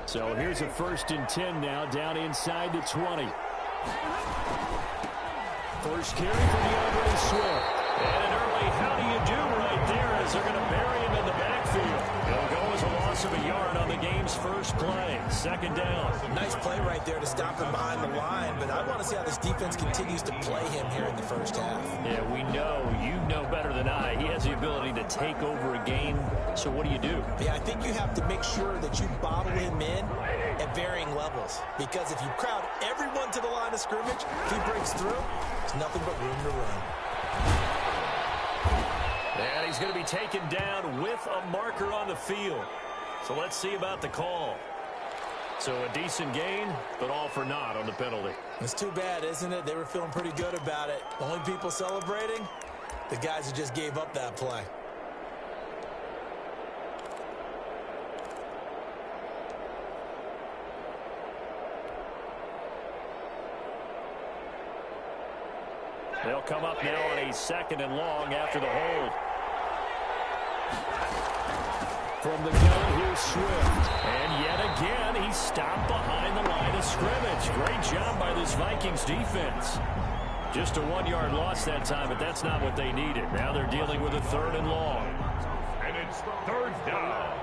So here's a 1st and 10 now, down inside the 20. First carry for DeAndre Swift. And an early how do you do right there as they're going to bury him in the backfield. He'll go as a loss of a yard on the game's first play. 2nd down. Nice play right there to stop him behind the line, but I want to see how this defense continues to play him here in the first half. Yeah, we know. You know better than I. He has the ability to take over a game. So what do you do? Yeah, I think you have to make sure that you bottle him in at varying levels. Because if you crowd everyone to the line of scrimmage, if he breaks through, there's nothing but room to run. And he's going to be taken down with a marker on the field. So let's see about the call. So a decent gain, but all for naught on the penalty. It's too bad, isn't it? They were feeling pretty good about it. The only people celebrating, the guys who just gave up that play. They'll come up now on a 2nd and long after the hold. From the gun, here's Swift. And yet again, he's stopped behind the line of scrimmage. Great job by this Vikings defense. Just a 1-yard loss that time, but that's not what they needed. Now they're dealing with a 3rd and long. And it's 3rd down.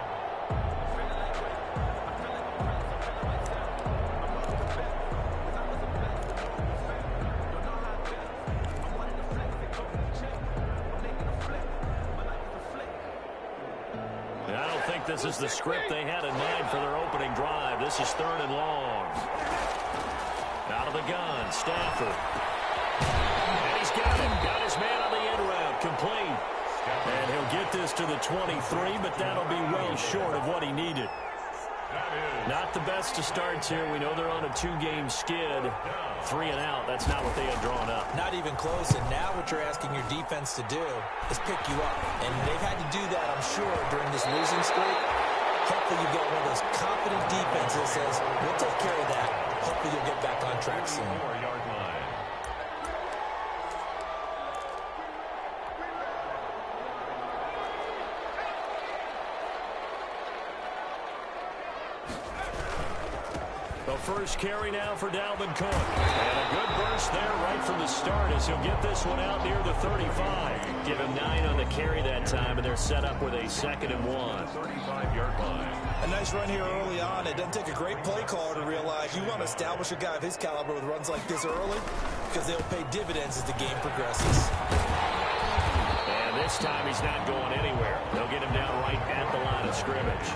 This is the script they had in mind for their opening drive. This is 3rd and long. Out of the gun, Stafford. And he's got him. Got his man on the end route. Complete. And he'll get this to the 23, but that'll be well short of what he needed. Not the best of starts here. We know they're on a 2-game skid. 3 and out. That's not what they had drawn up. Not even close. And now what you're asking your defense to do is pick you up. And they've had to do that, I'm sure, during this losing streak. Hopefully you've got one of those confident defenses that says, we'll take care of that. Hopefully you'll get back on track soon. 4-yard line. The first carry now for Dalvin Cook. And a good burst there right from the start as he'll get this one out near the 35. Give him 9 on the carry that time, and they're set up with a 2nd and 1. 35-yard line. A nice run here early on. It doesn't take a great play caller to realize you want to establish a guy of his caliber with runs like this early because they'll pay dividends as the game progresses. And this time he's not going anywhere. They'll get him down right at the line of scrimmage.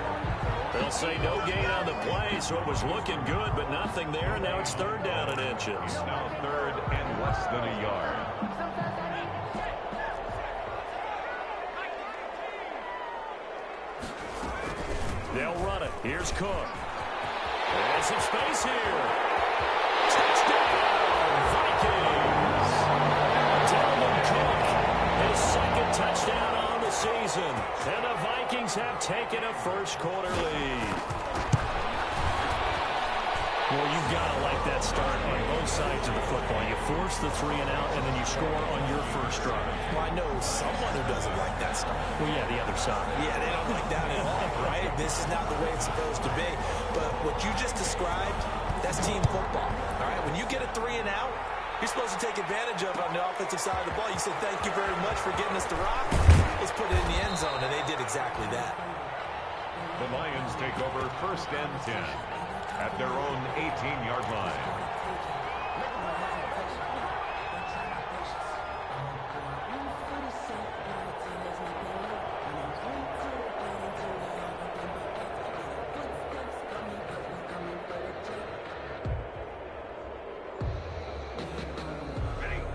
They'll say no gain on the play, so it was looking good, but nothing there, and now it's 3rd down and inches. Now 3rd and less than a yard. They'll run it. Here's Cook. There's some space here. Touchdown, Vikings. Dalvin Cook, his 2nd touchdown on the season. And the Vikings have taken a first-quarter lead. Well, you've got to like that start on both sides of the football. You force the 3 and out, and then you score on your first drive. Well, I know someone who doesn't like that start. Well, yeah, the other side. Yeah, they don't like that at all, right? This is not the way it's supposed to be. But what you just described, that's team football, all right? When you get a 3 and out, you're supposed to take advantage of it on the offensive side of the ball. You said, thank you very much for getting us the rock. Let's put it in the end zone, and they did exactly that. The Lions take over 1st and 10 at their own 18-yard line.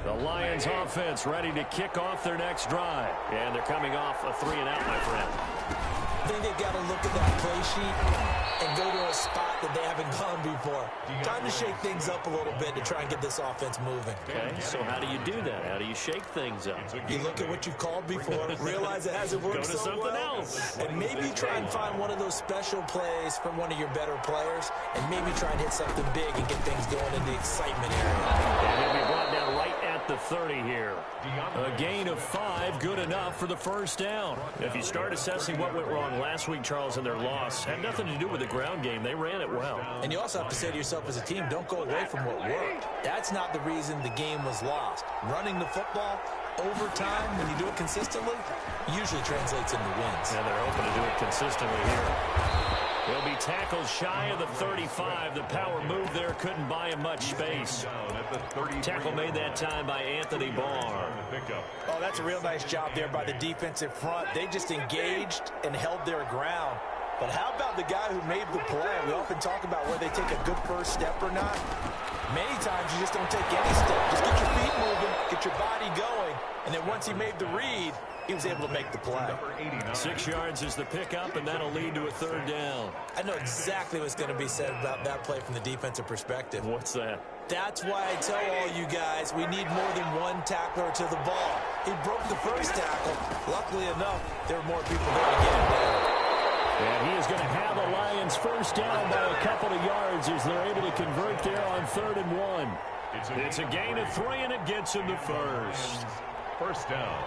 The Lions offense ready to kick off their next drive. And they're coming off a 3 and out, my friend. I think they've got to look at that play sheet and go to a spot that they haven't gone before. Time to shake things up a little bit to try and get this offense moving. Okay, so how do you do that? How do you shake things up? You look at what you've called before, realize it hasn't worked Go to so something well, else. and maybe try and find one of those special plays from one of your better players, and maybe try and hit something big and get things going in the excitement area. And he'll be brought down right at at the 30 here. A gain of 5, good enough for the first down. If you start assessing what went wrong last week, Charles, in their loss, had nothing to do with the ground game. They ran it well. And you also have to say to yourself as a team, don't go away from what worked. That's not the reason the game was lost. Running the football over time, when you do it consistently, usually translates into wins. And they're hoping to do it consistently here. He'll be tackled shy of the 35. The power move there couldn't buy him much space. Tackle made that time by Anthony Barr. Oh, that's a real nice job there by the defensive front. They just engaged and held their ground. But how about the guy who made the play? We often talk about whether they take a good first step or not. Many times you just don't take any step. Just get your feet moving, get your body going, and then once he made the read, he was able to make the play. 6 yards is the pickup, and that'll lead to a third down. I know exactly what's going to be said about that play from the defensive perspective. What's that? That's why I tell all you guys we need more than one tackler to the ball. He broke the first tackle. Luckily enough, there were more people there to get him down. And he is going to have the Lions first down by a couple of yards as they're able to convert there on 3rd and 1. It's a gain of 3, and it gets him to first. First down.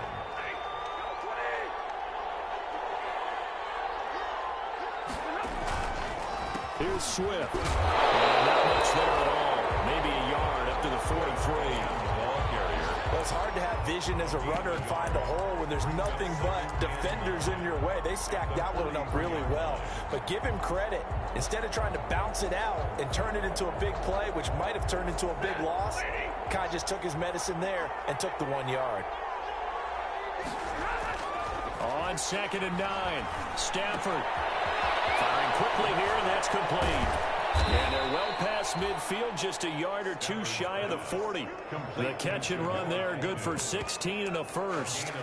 Here's Swift. And not much there at all. Maybe a yard up to the 43. Ball carrier. Well, it's hard to have vision as a runner and find a hole when there's nothing but defenders in your way. They stacked that one up really well. But give him credit. Instead of trying to bounce it out and turn it into a big play, which might have turned into a big loss, Kai just took his medicine there and took the 1 yard. On 2nd and 9, Stafford firing quickly here, and that's complete. And they're well past midfield, just a yard or 2 shy of the 40. The catch and run there, good for 16 and a first.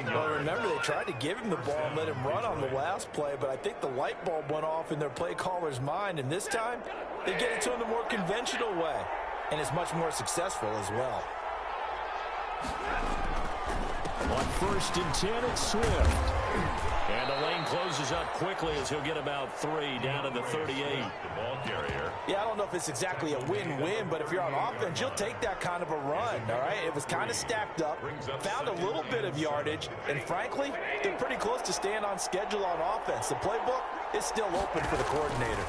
Well, remember, they tried to give him the ball and let him run on the last play, but I think the light bulb went off in their play caller's mind, and this time they get it to him the more conventional way, and it's much more successful as well. On 1st and 10, it's Swift. And the lane closes up quickly as he'll get about 3 down to the 38. The ball carrier. Yeah, I don't know if it's exactly a win-win, but if you're on offense, you'll take that kind of a run, all right? It was kind of stacked up, found a little bit of yardage, and frankly, they're pretty close to staying on schedule on offense. The playbook is still open for the coordinator.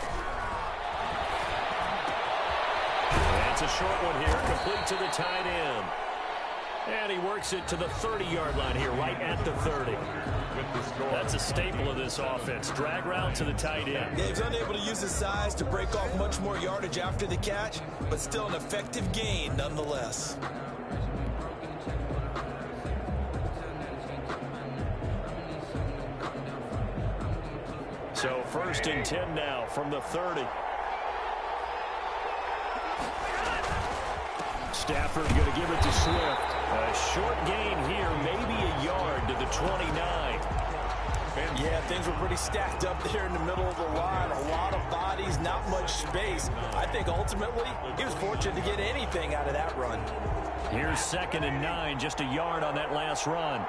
That's a short one here, complete to the tight end. And he works it to the 30-yard line here, right at the 30. That's a staple of this offense. Drag route to the tight end. Yeah, he's unable to use his size to break off much more yardage after the catch, but still an effective gain nonetheless. So 1st and 10 now from the 30. Stafford going to give it to Swift. A short gain here, maybe a yard to the 29. Yeah, things were pretty stacked up there in the middle of the line. A lot of bodies, not much space. I think ultimately he was fortunate to get anything out of that run. Here's 2nd and 9, just a yard on that last run.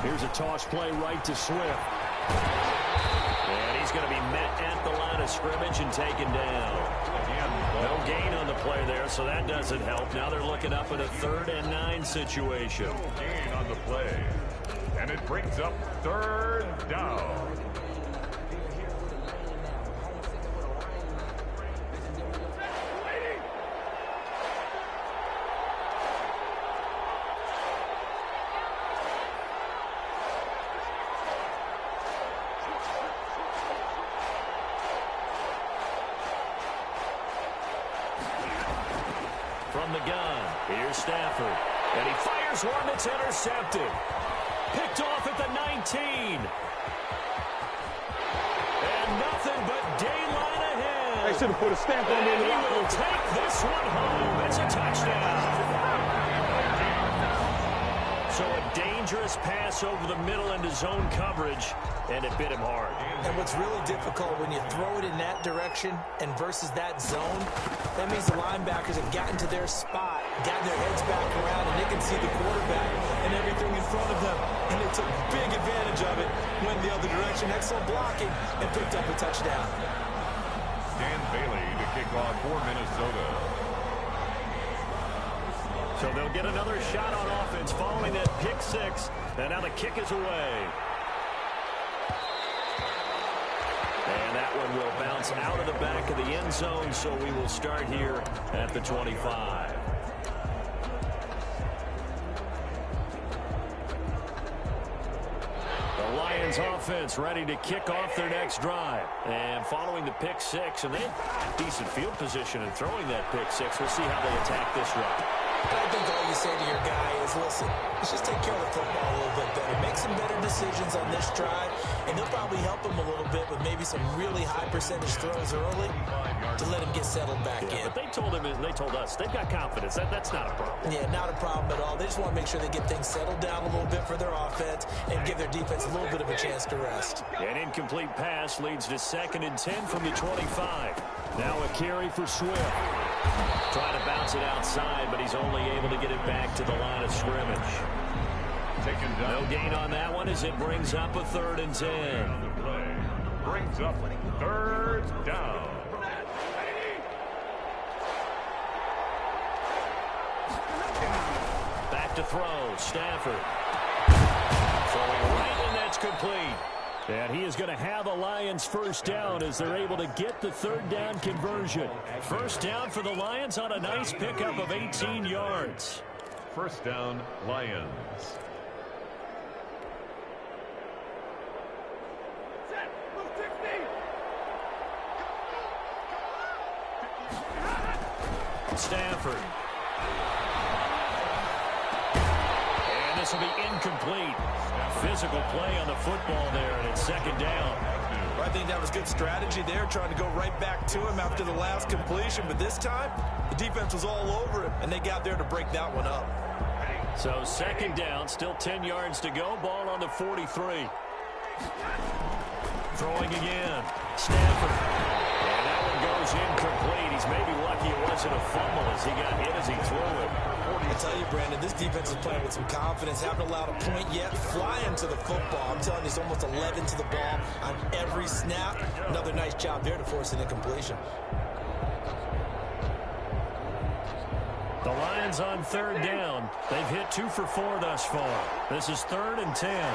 Here's a toss play right to Swift. And he's going to be met at the line of scrimmage and taken down. No gain on the play there, so that doesn't help. Now they're looking up at a 3rd and 9 situation. Gain on the play. And it brings up 3rd down. From the gun, here's Stafford. And he fires one that's intercepted. Picked off at the 19. And nothing but daylight ahead. They should have put a stamp on me in the And locker he room. will take this one home. It's a touchdown. So a dangerous pass over the middle into zone coverage, and it bit him hard. And what's really difficult when you throw it in that direction and versus that zone, that means the linebackers have gotten to their spot, gotten their heads back around, and they can see the quarterback and everything in front of them. And they took big advantage of it, went the other direction, excellent blocking, and picked up a touchdown. Dan Bailey to kick off for Minnesota. So they'll get another shot on offense following that pick six. And now the kick is away. And that one will bounce out of the back of the end zone, so we will start here at the 25. The Lions offense ready to kick off their next drive. And following the pick six, and they have decent field position in throwing that pick six. We'll see how they attack this drive. I think all you say to your guy is, listen, let's just take care of the football a little bit better. Make some better decisions on this drive, and they'll probably help him a little bit with maybe some really high percentage throws early to let him get settled back in. But they told him, and they told us, they've got confidence. That's not a problem. Yeah, not a problem at all. They just want to make sure they get things settled down a little bit for their offense and give their defense a little bit of a chance to rest. An incomplete pass leads to 2nd and 10 from the 25. Now a carry for Swift. Trying to bounce it outside, but he's only able to get it back to the line of scrimmage. No gain on that one as it brings up a 3rd and 10. Brings up 3rd down. Back to throw. Stafford. Throwing right, and that's complete. And he is going to have a Lions first down as they're able to get the 3rd down conversion. First down for the Lions on a nice pickup of 18 yards. First down, Lions. Stafford. And this will be incomplete. Physical play on the football there, and it's 2nd down. I think that was good strategy there, trying to go right back to him after the last completion. But this time, the defense was all over him, and they got there to break that one up. So 2nd down, still 10 yards to go. Ball on the 43. Throwing again. Stafford. And that one goes incomplete. He's maybe lucky it wasn't a fumble as he got hit as he threw it. I tell you, Brandon, this defense is playing with some confidence. Haven't allowed a point yet. Flying to the football. I'm telling you, it's almost 11 to the ball on every snap. Another nice job there to force an incompletion. The Lions on 3rd down. They've hit 2 for 4 thus far. This is 3rd and 10.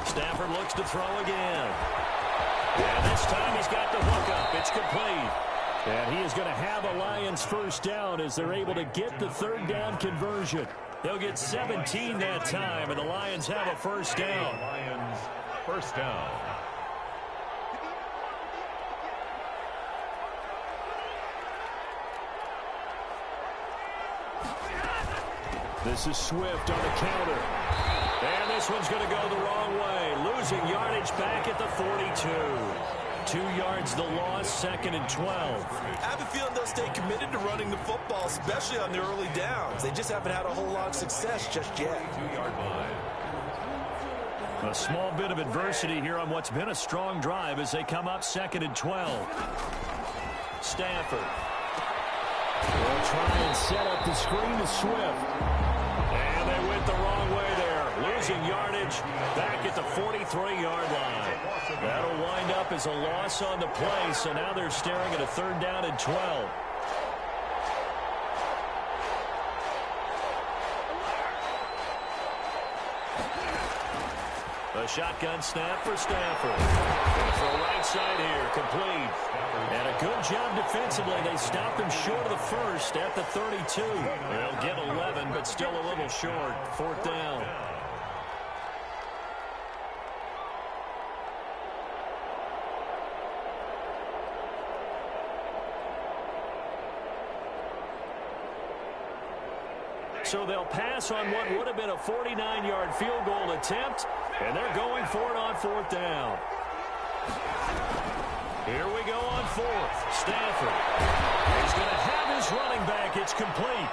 Stafford looks to throw again. And this time he's got the hook up. It's complete. And he is going to have a Lions first down as they're able to get the 3rd down conversion. They'll get 17 that time, and the Lions have a first down. Lions first down. This is Swift on the counter. And this one's going to go the wrong way. Losing yardage back at the 42. 2 yards the loss, 2nd and 12. I have a feeling they'll stay committed to running the football, especially on the early downs. They just haven't had a whole lot of success just yet. 2-yard line. A small bit of adversity here on what's been a strong drive as they come up 2nd and 12. Stafford. They'll try and set up the screen to Swift. And they went the wrong way there. Losing yardage back at the 43-yard line. That'll wind up as a loss on the play, so now they're staring at a 3rd down and 12. A shotgun snap for Stafford. Going for right side here, complete. And a good job defensively. They stopped him short of the first at the 32. They'll get 11, but still a little short. 4th down. So they'll pass on what would have been a 49-yard field goal attempt, and they're going for it on 4th down. Here we go on 4th. Stafford. He's going to have his running back. It's complete.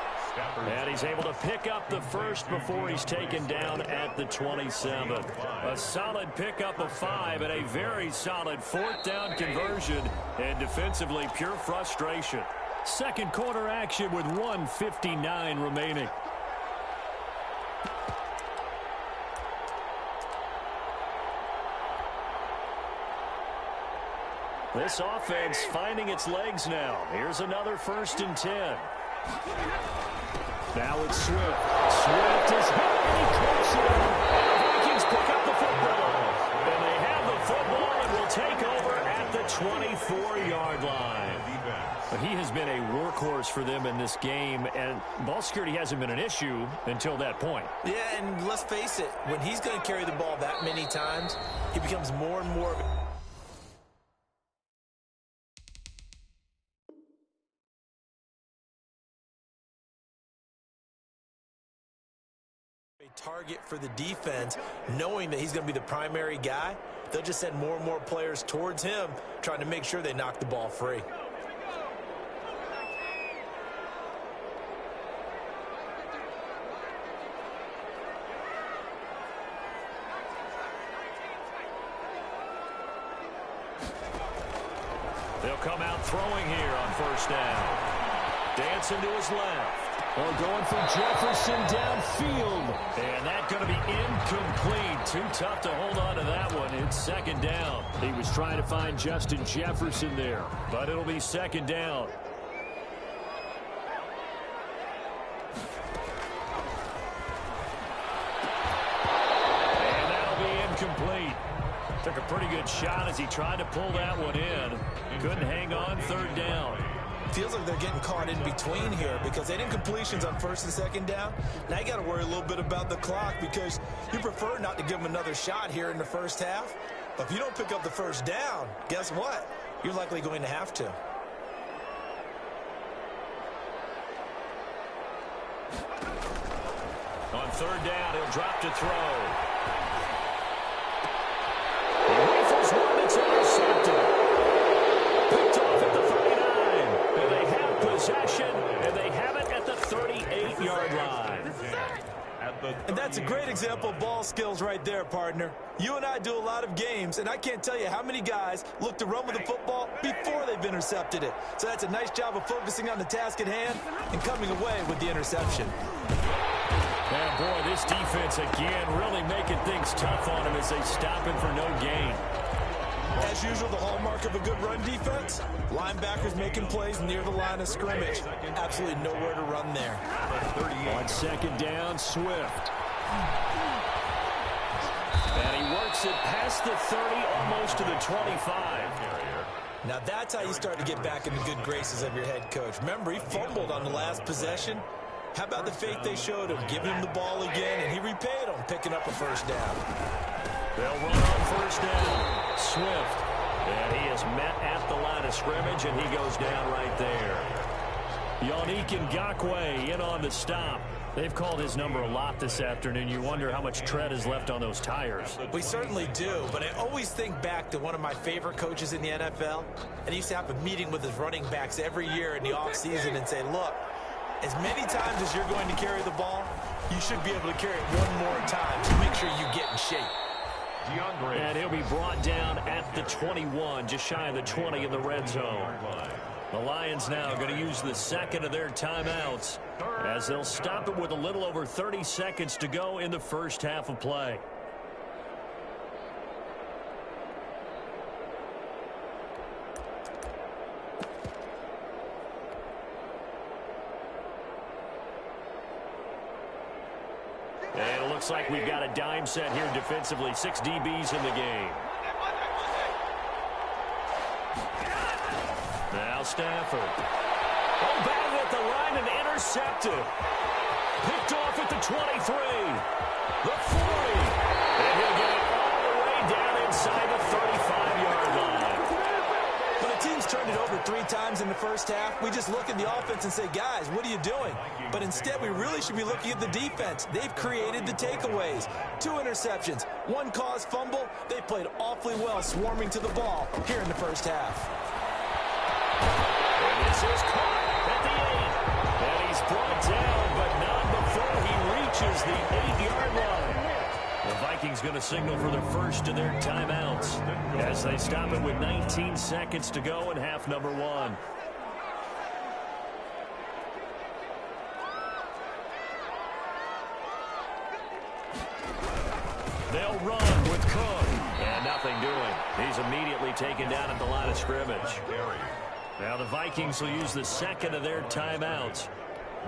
And he's able to pick up the first before he's taken down at the 27. A solid pickup of 5 and a very solid 4th down conversion. And defensively, pure frustration. Second quarter action with 1:59 remaining. This offense finding its legs now. Here's another 1st and 10. Now it's Swift. Swift is hit, and he close it up. And the Vikings pick up the football. And they have the football and will take over at the 24-yard line. But he has been a workhorse for them in this game, and ball security hasn't been an issue until that point. Yeah, and let's face it, when he's going to carry the ball that many times, he becomes more and more a target for the defense, knowing that he's going to be the primary guy. They'll just send more and more players towards him, trying to make sure they knock the ball free. They'll come out throwing here on 1st down. Dancing to his left. Or going for Jefferson downfield. And that's going to be incomplete. Too tough to hold on to that one. It's 2nd down. He was trying to find Justin Jefferson there. But it'll be 2nd down. And that'll be incomplete. Took a pretty good shot as he tried to pull that one in. Couldn't hang on. 3rd down. Feels like they're getting caught in between here because they didn't completions on 1st and 2nd down. Now you got to worry a little bit about the clock because you prefer not to give them another shot here in the 1st half. But if you don't pick up the 1st down, guess what? You're likely going to have to. On 3rd down, he'll drop to throw. He rifles one, it's intercepted. Picked off at the 39. And they have possession, and they have it at the 38-yard line. And that's a great example of ball skills right there, partner. You and I do a lot of games, and I can't tell you how many guys look to run with the football before they've intercepted it. So that's a nice job of focusing on the task at hand and coming away with the interception. And boy, this defense again really making things tough on him as they stop him for no gain. As usual, the hallmark of a good run defense, linebackers making plays near the line of scrimmage. Absolutely nowhere to run there. On 2nd down, Swift. And he works it past the 30, almost to the 25. Now that's how you start to get back in the good graces of your head coach. Remember, he fumbled on the last possession. How about the faith they showed him, giving him the ball again, and he repaid them, picking up a 1st down. They'll run on 1st down. Swift. And he is met at the line of scrimmage, and he goes down right there. Yannick Ngakoue in on the stop. They've called his number a lot this afternoon. You wonder how much tread is left on those tires. We certainly do, but I always think back to one of my favorite coaches in the NFL, and he used to have a meeting with his running backs every year in the offseason and say, look, as many times as you're going to carry the ball, you should be able to carry it one more time to make sure you get in shape. And he'll be brought down at the 21, just shy of the 20 in the red zone. The Lions now going to use the 2nd of their timeouts as they'll stop it with a little over 30 seconds to go in the 1st half of play. And it looks like we've got a dime set here defensively. 6 DBs in the game. Now Stafford. Oh, batted at the line and intercepted. Picked off at the 23. The 40. And he'll get it all the way down inside the 35-yard line. When a team's turned it over 3 times in the 1st half, we just look at the offense and say, guys, what are you doing? But instead, we really should be looking at the defense. They've created the takeaways. 2 interceptions, 1 caused fumble. They played awfully well swarming to the ball here in the 1st half. And this is caught at the 8. And he's brought down, but not before he reaches the 8-yard line. The Vikings going to signal for their first of their timeouts as they stop it with 19 seconds to go in half number 1. They'll run with Cook. And nothing doing. He's immediately taken down at the line of scrimmage. Now the Vikings will use the second of their timeouts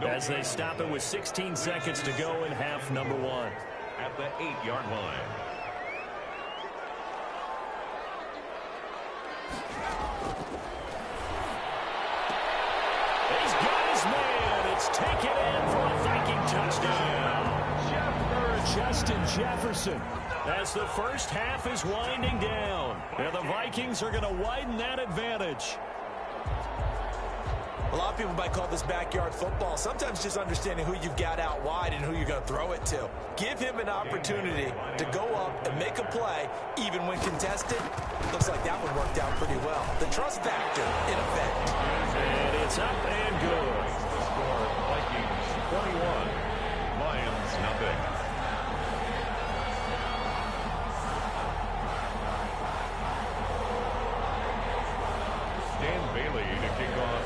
as they stop it with 16 seconds to go in half number 1. At the 8-yard line. He's got his man. It's taken in for a Viking touchdown. Justin Jefferson. As the first half is winding down. And the Vikings are going to widen that advantage. A lot of people might call this backyard football. Sometimes just understanding who you've got out wide and who you're going to throw it to. Give him an opportunity to go up and make a play, even when contested. Looks like that one worked out pretty well. The trust factor in effect. And it's up and good. The score, Vikings 21, Lions nothing.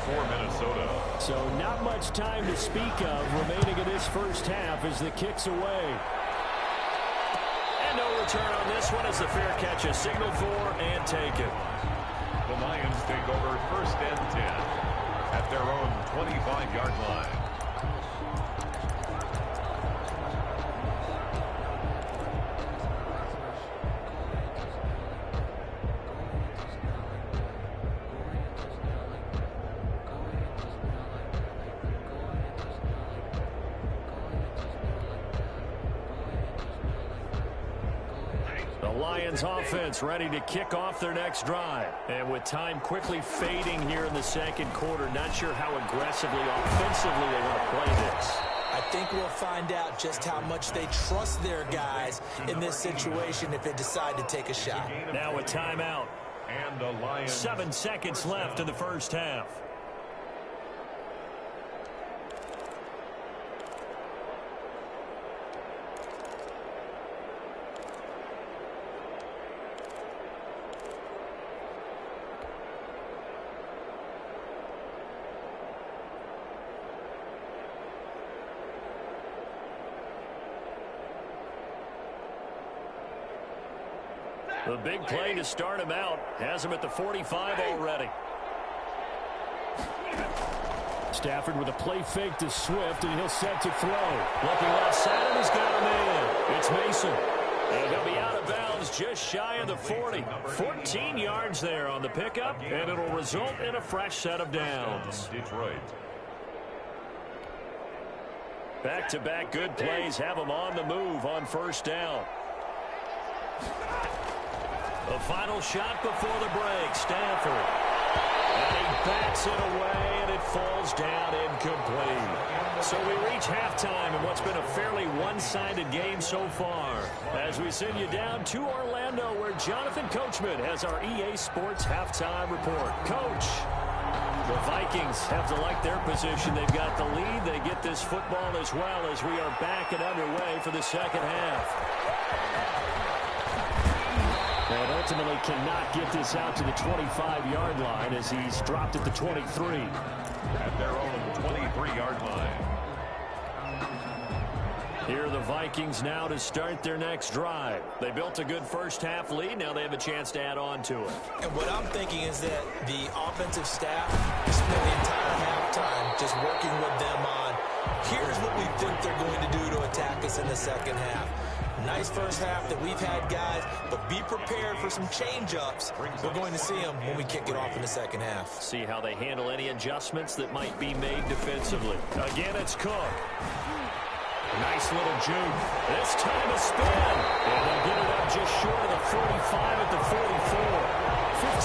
For Minnesota. So not much time to speak of remaining in this first half as the kick's away. And no return on this one as the fair catch is signaled for and taken. The Lions take over first and 10 at their own 25-yard line. Lions offense ready to kick off their next drive. And with time quickly fading here in the second quarter, not sure how aggressively, offensively they want to play this. I think we'll find out just how much they trust their guys in this situation if they decide to take a shot. Now a timeout. And the Lions. 7 seconds left in the first half. The big play to start him out has him at the 45 already. Stafford with a play fake to Swift, and he'll set to throw. Looking left side, and he's got a man. It's Mason. And he'll be out of bounds just shy of the 40. 14 yards there on the pickup, and it'll result in a fresh set of downs. Detroit. Back-to-back good plays have him on the move on first down. The final shot before the break, Stafford. And he bats it away, and it falls down incomplete. So we reach halftime in what's been a fairly one-sided game so far. As we send you down to Orlando, where Jonathan Coachman has our EA Sports halftime report. Coach, the Vikings have to like their position. They've got the lead. They get this football as well as we are back and underway for the second half. And ultimately cannot get this out to the 25-yard line as he's dropped at the 23. At their own 23-yard line. Here are the Vikings now to start their next drive. They built a good first-half lead. Now they have a chance to add on to it. And what I'm thinking is that the offensive staff spent the entire halftime just working with them on, here's what we think they're going to do to attack us in the second half. Nice first half that we've had, guys, but be prepared for some change-ups. We're going to see them when we kick it off in the second half. See how they handle any adjustments that might be made defensively. Again, it's Cook. Nice little juke. This time a spin. And they'll get it up just short of the 45 at the 44.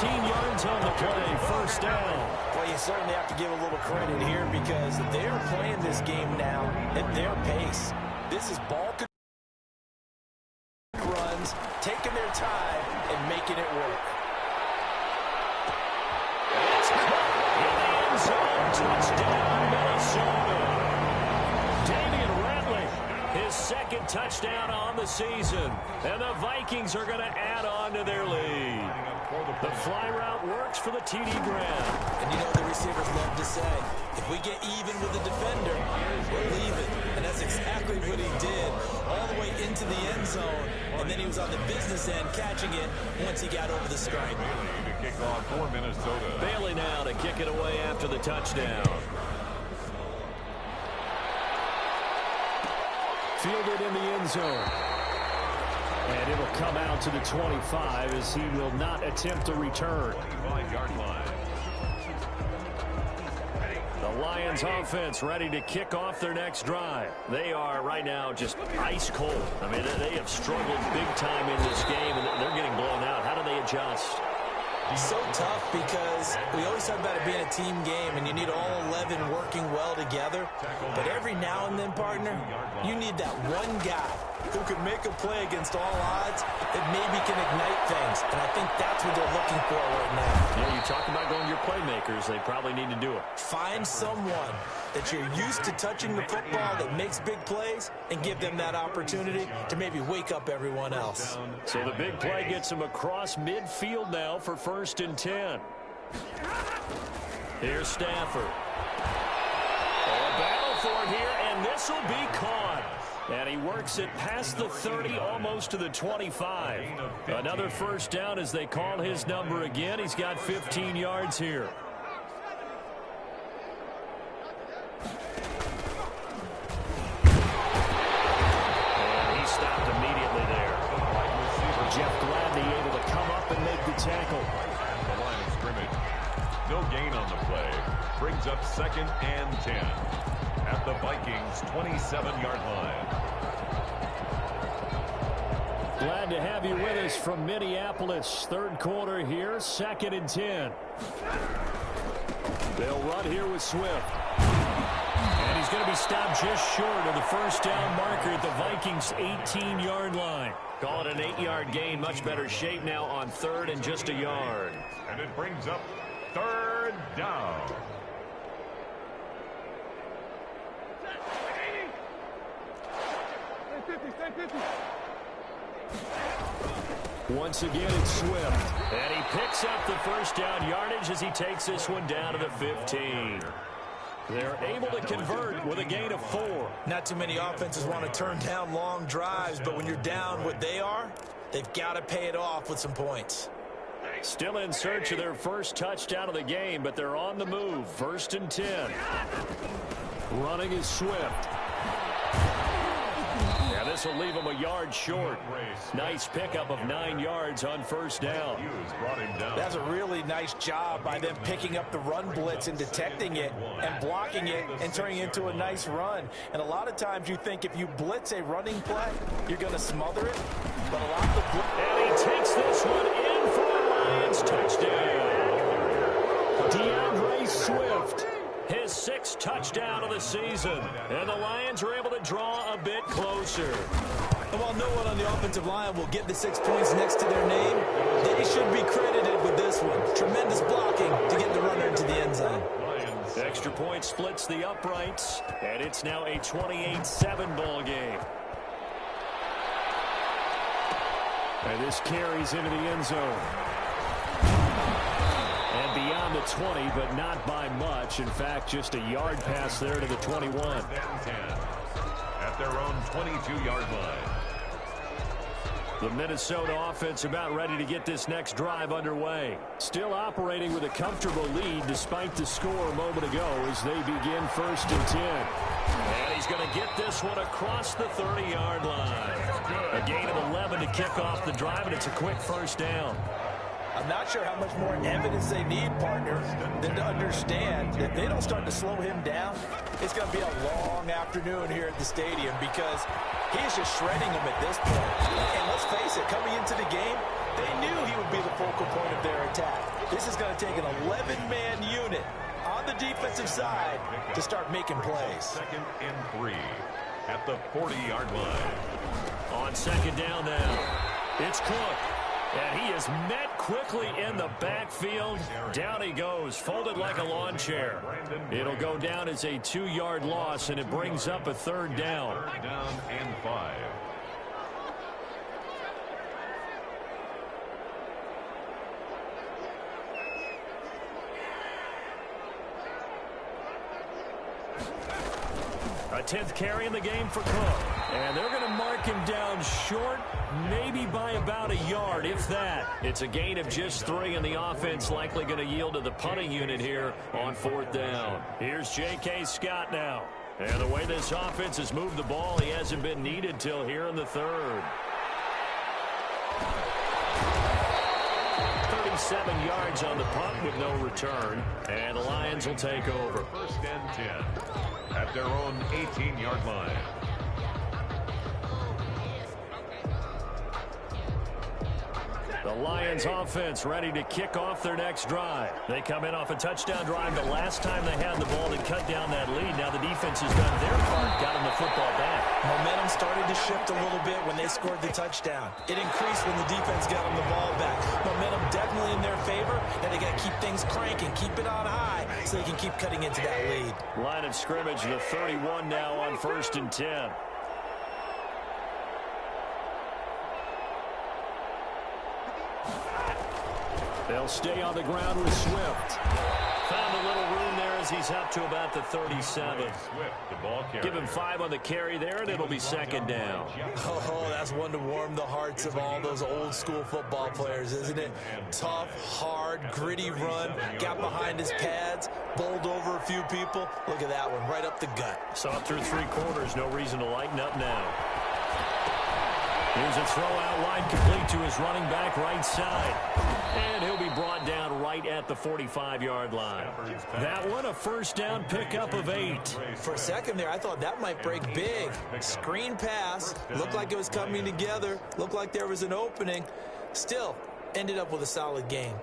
15 yards on the play, first down. Well, you certainly have to give a little credit here because they're playing this game now at their pace. This is ball control. Runs, taking their time and making it work. It's Cook in the end zone. Touchdown, Minnesota. Damian Ratley, his second touchdown on the season. And the Vikings are going to add on to their lead. The fly route works for the TD Graham. And you know the receivers love to say, if we get even with the defender, we're leaving. And that's exactly what he did all the way into the end zone, and then he was on the business end catching it once he got over the stripe. Bailey to kick off for Minnesota. Bailey now to kick it away after the touchdown. Fielded in the end zone. And it'll come out to the 25 as he will not attempt to return. 25-yard line. The Lions offense ready to kick off their next drive. They are right now just ice cold. I mean, they have struggled big time in this game, and they're getting blown out. How do they adjust? So tough because we always talk about it being a team game, and you need all 11 working well together. But every now and then, partner, you need that one guy who can make a play against all odds that maybe can ignite things. And I think that's what they're looking for right now. Yeah, you talk about going your playmakers. They probably need to do it. Find someone that you're used to touching the football that makes big plays and give them that opportunity to maybe wake up everyone else. So the big play gets him across midfield now for 1st and 10. Here's Stafford. A battle for it here, and this will be caught. And he works it past the 30, almost to the 25. Another 1st down as they call his number again. He's got 15 yards here. And he stopped immediately there. Jeff Gladney able to come up and make the tackle. The line of scrimmage. No gain on the play. Brings up 2nd and 10. At the Vikings' 27-yard line. Glad to have you with us from Minneapolis. 3rd quarter here, 2nd and 10. They'll run here with Swift. And he's going to be stopped just short of the 1st down marker at the Vikings' 18-yard line. Call it an 8-yard gain. Much better shape now on 3rd and just a yard. And it brings up 3rd down. Once again, it's Swift. And he picks up the 1st down yardage as he takes this one down to the 15. They're able to convert with a gain of 4. Not too many offenses want to turn down long drives, but when you're down what they are, they've got to pay it off with some points. Still in search of their 1st touchdown of the game, but they're on the move. 1st and 10. Running is Swift. Yeah, this will leave him a yard short. Nice pickup of 9 yards on 1st down. That's a really nice job by them picking up the run blitz and detecting it and blocking it and turning it into a nice run. And a lot of times you think if you blitz a running play, you're going to smother it. But a lot of the blitz. And he takes this one in for a Lions touchdown. DeAndre Swift. His 6th touchdown of the season. And the Lions are able to draw a bit closer. And while no one on the offensive line will get the 6 points next to their name, they should be credited with this one. Tremendous blocking to get the runner into the end zone. Extra point splits the uprights, and it's now a 28-7 ball game. And this carries into the end zone. And beyond the 20, but not by much. In fact, just a yard pass there to the 21. At their own 22-yard line. The Minnesota offense about ready to get this next drive underway. Still operating with a comfortable lead despite the score a moment ago as they begin 1st and 10. And he's going to get this one across the 30-yard line. A gain of 11 to kick off the drive, and it's a quick 1st down. I'm not sure how much more evidence they need, partner, than to understand that if they don't start to slow him down, it's going to be a long afternoon here at the stadium because he's just shredding them at this point. And let's face it, coming into the game, they knew he would be the focal point of their attack. This is going to take an 11-man unit on the defensive side to start making plays. 2nd and 3 at the 40-yard line. On 2nd down now, it's Cook. And he is met quickly in the backfield. Down he goes, folded like a lawn chair. It'll go down as a 2-yard loss, and it brings up a 3rd down. 3rd down and 5. A 10th carry in the game for Cook. And they're going to mark him down short, maybe by about a yard, if that. It's a gain of just 3, and the offense likely going to yield to the punting unit here on 4th down. Here's J.K. Scott now. And the way this offense has moved the ball, he hasn't been needed till here in the 3rd. 37 yards on the punt with no return. And the Lions will take over. 1st and 10 at their own 18-yard line. The Lions offense ready to kick off their next drive. They come in off a touchdown drive. The last time they had the ball, they cut down that lead. Now the defense has done their part, got them the football back. Momentum started to shift a little bit when they scored the touchdown. It increased when the defense got them the ball back. Momentum definitely in their favor. Now they got to keep things cranking, keep it on high so they can keep cutting into that lead. Line of scrimmage, the 31 now on 1st and 10. They'll stay on the ground with Swift. Found a little room there as he's up to about the 37. Give him 5 on the carry there, and it'll be 2nd down. Oh, that's one to warm the hearts of all those old school football players, isn't it? Tough, hard, gritty run. Got behind his pads, bowled over a few people. Look at that one, right up the gut. Saw through 3 quarters, no reason to lighten up now. Here's a throw out wide, complete to his running back right side. And he'll be brought down right at the 45-yard line. That one, a 1st down pickup of 8. For a second there, I thought that might break big. Screen pass. Looked like it was coming together. Looked like there was an opening. Still, ended up with a solid game.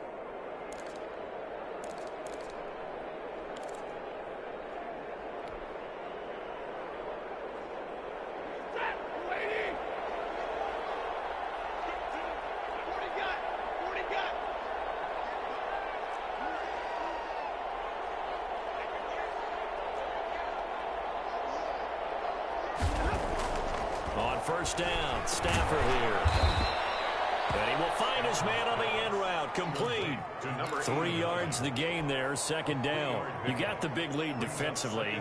On 1st down, Stafford here. And he will find his man on the end route, complete. 3 yards the gain there, 2nd down. You got the big lead defensively.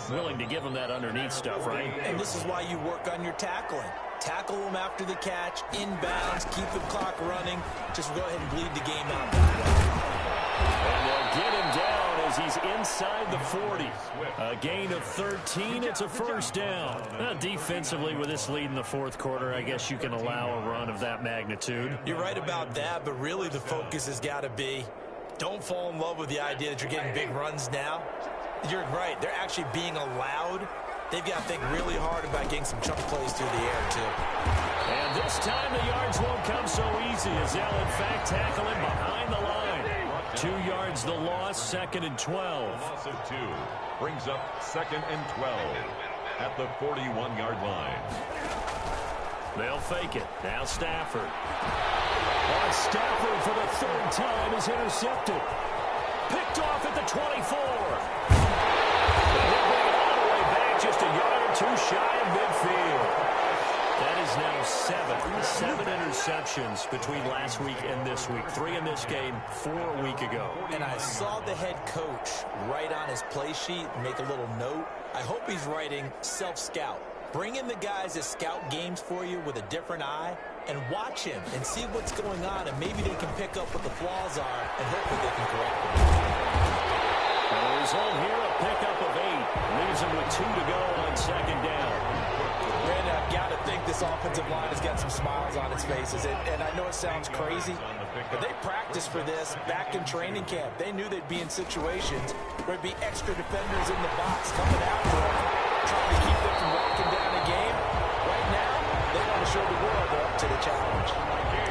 Willing to give him that underneath stuff, right? And this is why you work on your tackling. Tackle him after the catch, inbounds, keep the clock running. Just go ahead and bleed the game out that way. And they'll get him down as he's inside the 40. A gain of 13. It's a 1st down. Defensively, with this lead in the 4th quarter, I guess you can allow a run of that magnitude. You're right about that, but really the focus has got to be don't fall in love with the idea that you're getting big runs now. You're right. They're actually being allowed. They've got to think really hard about getting some chunk plays through the air, too. And this time the yards won't come so easy as they'll, in fact, tackle him behind the line. 2 yards the loss, 2nd and 12. Loss of 2 brings up 2nd and 12 at the 41-yard line. They'll fake it. Now Stafford. On Stafford for the 3rd time is intercepted. Picked off at the 24. They'll bring it all the way back, just a yard or 2 shy of midfield. That is now 7 interceptions between last week and this week. 3 in this game, 4 a week ago. And I saw the head coach write on his play sheet, make a little note. I hope he's writing self-scout. Bring in the guys that scout games for you with a different eye and watch him and see what's going on, and maybe they can pick up what the flaws are, and hopefully they can correct them. And the result here, a pickup of 8. Leaves him with 2 to go on 2nd down. Brandon, I've got to think this offensive line has got some smiles on its faces. And I know it sounds crazy, but they practiced for this back in training camp. They knew they'd be in situations where there'd be extra defenders in the box coming after them, trying to keep them from walking down a game. Right now, they want to show the world they're up to the challenge.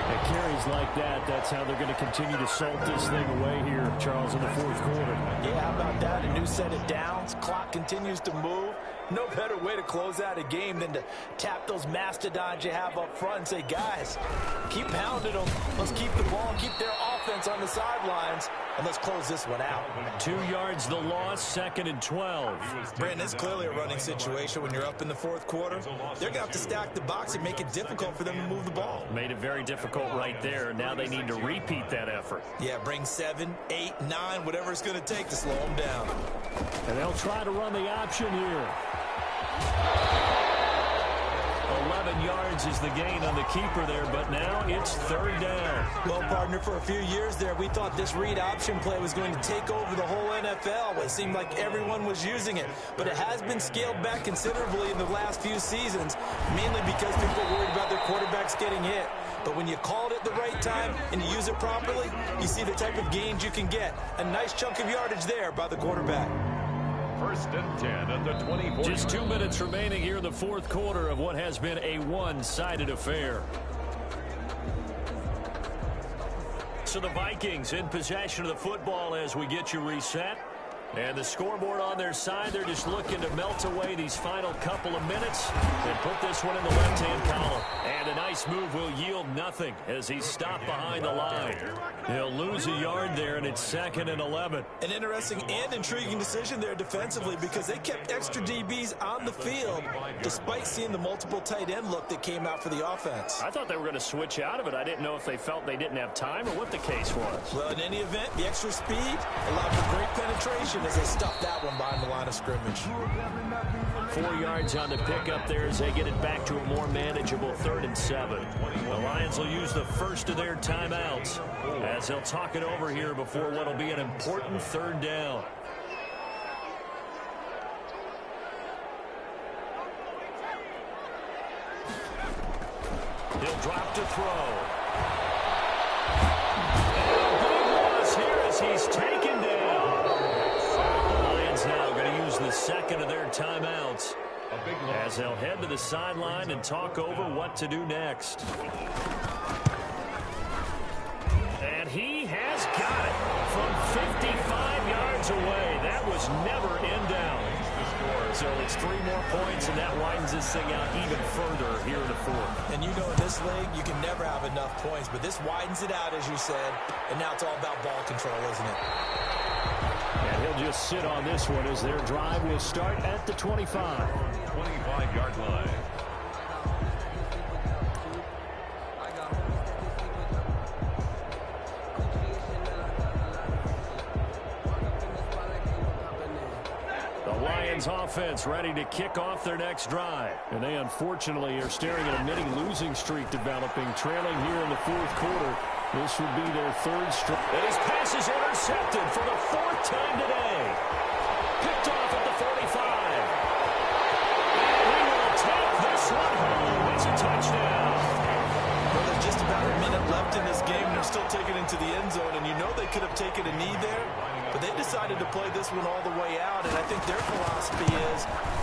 It carries like that. That's how they're going to continue to salt this thing away here, Charles, in the 4th quarter. Yeah, how about that? A new set of downs. Clock continues to move. No better way to close out a game than to tap those mastodons you have up front and say, guys, keep pounding them. Let's keep the ball, keep their offense on the sidelines, and let's close this one out. 2 yards the loss, 2nd and 12. Brandon, it's clearly a running situation when you're up in the 4th quarter. They're going to have to stack the box and make it difficult for them to move the ball. Made it very difficult right there. Now they need to repeat that effort. Yeah, bring 7, 8, 9, whatever it's going to take to slow them down. And they'll try to run the option here. 11 yards is the gain on the keeper there, but now it's third down. Well, partner, for a few years there, we thought this read option play was going to take over the whole NFL. It seemed like everyone was using it, but it has been scaled back considerably in the last few seasons, mainly because people are worried about their quarterbacks getting hit. But when you call it at the right time and you use it properly, you see the type of gains you can get. A nice chunk of yardage there by the quarterback. First and 10 at the 24. Just 2 minutes remaining here in the fourth quarter of what has been a one-sided affair. So the Vikings in possession of the football as we get you reset. And the scoreboard on their side, they're just looking to melt away these final couple of minutes and put this one in the left-hand column. And a nice move will yield nothing as he's stopped behind the line. He'll lose a yard there, and it's 2nd and 11. An interesting and intriguing decision there defensively because they kept extra DBs on the field despite seeing the multiple tight end look that came out for the offense. I thought they were going to switch out of it. I didn't know if they felt they didn't have time or what the case was. Well, in any event, the extra speed allowed for great penetration as they stuffed that one behind the line of scrimmage. 4 yards on the pickup there as they get it back to a more manageable 3rd and 7. The Lions will use the first of their timeouts as they'll talk it over here before what will be an important 3rd down. He'll drop to throw. And a big loss here as he's taken down. The Lions now going to use the second of their timeouts as they'll head to the sideline and talk over what to do next. And he has got it from 55 yards away. That was never in doubt. So it's 3 more points, and that widens this thing out even further here in the fourth. And you know in this league, you can never have enough points, but this widens it out, as you said, and now it's all about ball control, isn't it? And he'll just sit on this one as their drive will start at the 25. 25-yard line. Offense ready to kick off their next drive. And they unfortunately are staring at a mini losing streak developing, trailing here in the fourth quarter. This would be their 3rd straight. And his pass is intercepted for the 4th time today. Picked off at the 45. And he will take this one home. It's a touchdown. Well, there's just about a minute left in this game. They're still taking it into the end zone, and you know they could have taken a knee there. But they decided to play this one all the way out, and I think their philosophy is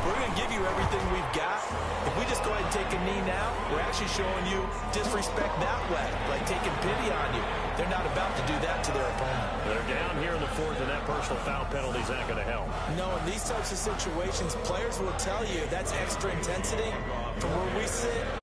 we're going to give you everything we've got. If we just go ahead and take a knee now, we're actually showing you disrespect that way, like taking pity on you. They're not about to do that to their opponent. They're down here in the fourth, and that personal foul penalty is not going to help. No, in these types of situations, players will tell you that's extra intensity. From where we sit,